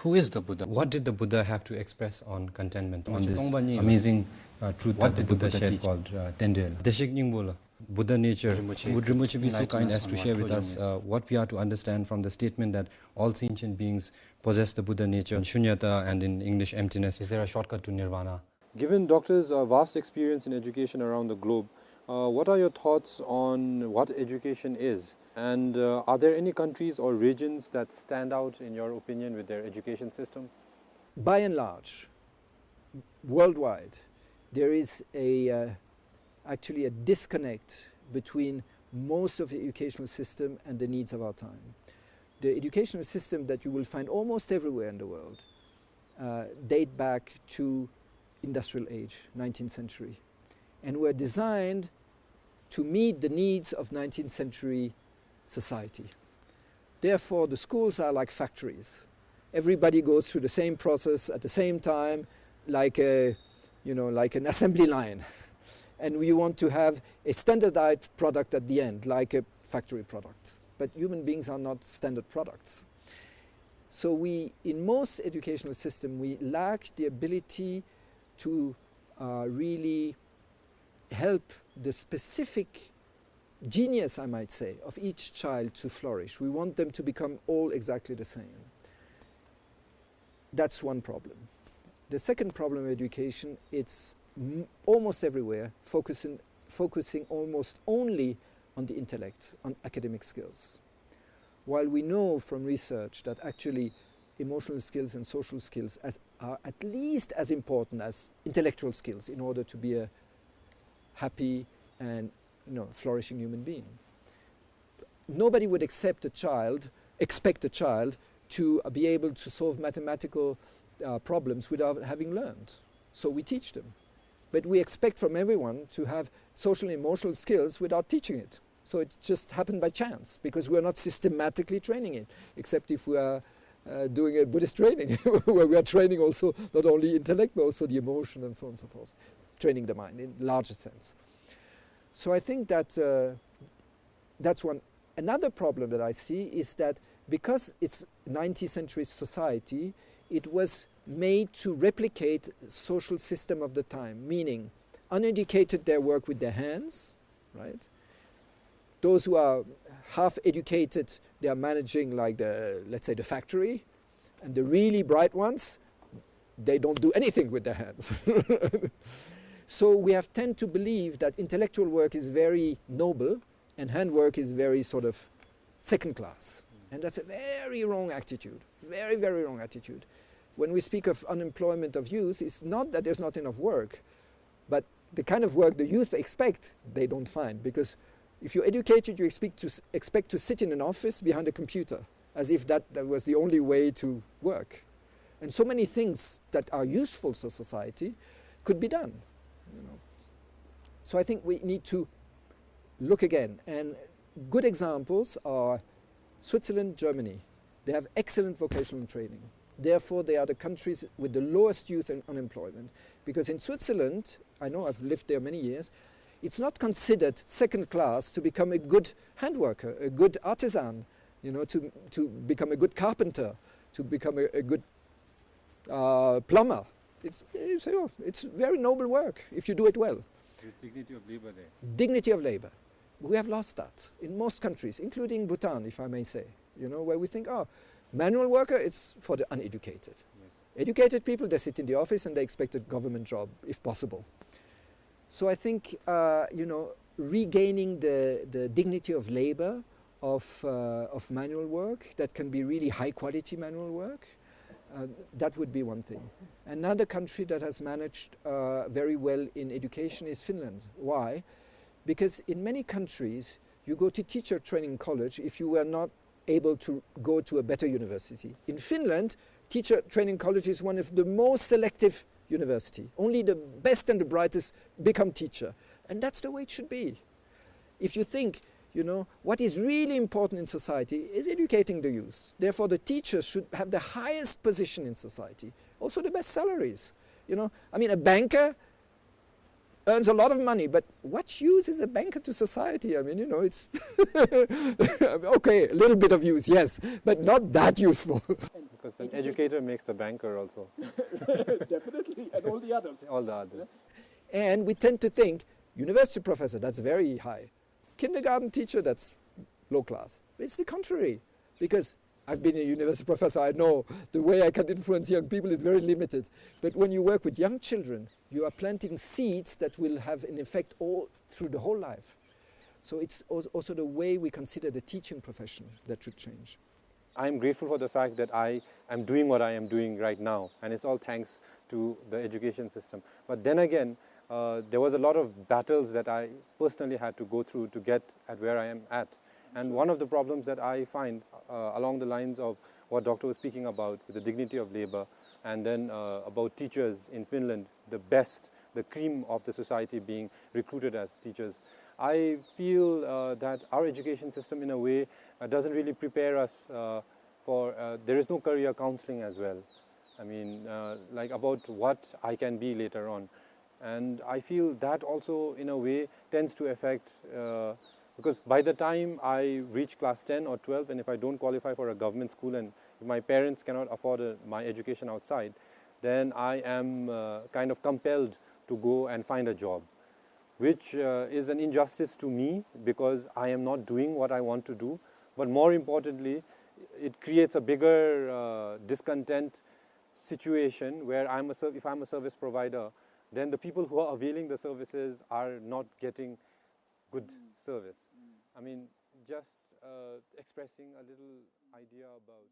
Who is the Buddha? What did the Buddha have to express on contentment, on this amazing truth that the Buddha shared called Tendel? Buddha nature. Would Rinpoche be so kind as to share with us what we are to understand from the statement that all sentient beings possess the Buddha nature, shunyata, and in English, emptiness? Is there a shortcut to nirvana? Given doctors' vast experience in education around the globe, what are your thoughts on what education is? And are there any countries or regions that stand out, in your opinion, with their education system? By and large, worldwide, there is actually a disconnect between most of the educational system and the needs of our time. The educational system that you will find almost everywhere in the world date back to industrial age, 19th century, and were designed to meet the needs of 19th century society. Therefore, the schools are like factories. Everybody goes through the same process at the same time, like like an assembly line. And we want to have a standardized product at the end, like a factory product. But human beings are not standard products. So in most educational systems, we lack the ability to really help the specific genius, I might say, of each child to flourish. We want them to become all exactly the same. That's one problem. The second problem of education, it's almost everywhere focusing almost only on the intellect, on academic skills. While we know from research that actually emotional skills and social skills are at least as important as intellectual skills in order to be a happy and flourishing human being. Nobody would expect a child to be able to solve mathematical problems without having learned. So we teach them. But we expect from everyone to have social and emotional skills without teaching it. So it just happened by chance, because we're not systematically training it, except if we are doing a Buddhist training, where we are training also not only intellect, but also the emotion and so on and so forth, training the mind in larger sense. So I think that that's one. Another problem that I see is that because it's 19th century society, it was made to replicate social system of the time, meaning uneducated, they work with their hands, right? Those who are half educated, they are managing like let's say the factory, and the really bright ones, they don't do anything with their hands. So we have tend to believe that intellectual work is very noble and handwork is very sort of second class. And that's a very wrong attitude, very, very wrong attitude. When we speak of unemployment of youth, it's not that there's not enough work, but the kind of work the youth expect, they don't find. Because if you're educated, you expect to sit in an office behind a computer, as if that was the only way to work. And so many things that are useful to society could be done. So I think we need to look again. And good examples are Switzerland, Germany. They have excellent vocational training. Therefore, they are the countries with the lowest youth unemployment. Because in Switzerland, I know I've lived there many years, it's not considered second class to become a good handworker, a good artisan, to become a good carpenter, to become a good plumber. It's very noble work if you do it well. There's dignity of labor there. Dignity of labor. We have lost that in most countries, including Bhutan, if I may say, where we think, manual worker, it's for the uneducated. Yes. Educated people, they sit in the office and they expect a government job, if possible. So I think, regaining the dignity of labor, of manual work, that can be really high quality manual work, that would be one thing. Another country that has managed very well in education is Finland. Why? Because in many countries, you go to teacher training college if you were not able to go to a better university. In Finland, teacher training college is one of the most selective university. Only the best and the brightest become teacher. And that's the way it should be. If you think, what is really important in society is educating the youth. Therefore, the teachers should have the highest position in society. Also the best salaries. A banker earns a lot of money, but what use is a banker to society? It's okay, a little bit of use, yes, but not that useful. Because an educator makes the banker also. Definitely, and all the others. All the others. And we tend to think, university professor, that's very high. Kindergarten teacher, that's low class. But it's the contrary, because I've been a university professor, I know the way I can influence young people is very limited. But when you work with young children, you are planting seeds that will have an effect all through the whole life. So it's also the way we consider the teaching profession that should change. I'm grateful for the fact that I am doing what I am doing right now, and it's all thanks to the education system. But then again, there was a lot of battles that I personally had to go through to get at where I am at. And one of the problems that I find along the lines of what Doctor was speaking about, with the dignity of labor, and then about teachers in Finland, the best, the cream of the society being recruited as teachers, I feel that our education system in a way doesn't really prepare us for, there is no career counseling as well. I mean, like about what I can be later on. And I feel that also in a way tends to affect, because by the time I reach class 10 or 12, and if I don't qualify for a government school and if my parents cannot afford my education outside, then I am kind of compelled to go and find a job, which is an injustice to me because I am not doing what I want to do. But more importantly, it creates a bigger discontent situation where if I'm a service provider, then the people who are availing the services are not getting good service. I mean, just expressing a little idea about,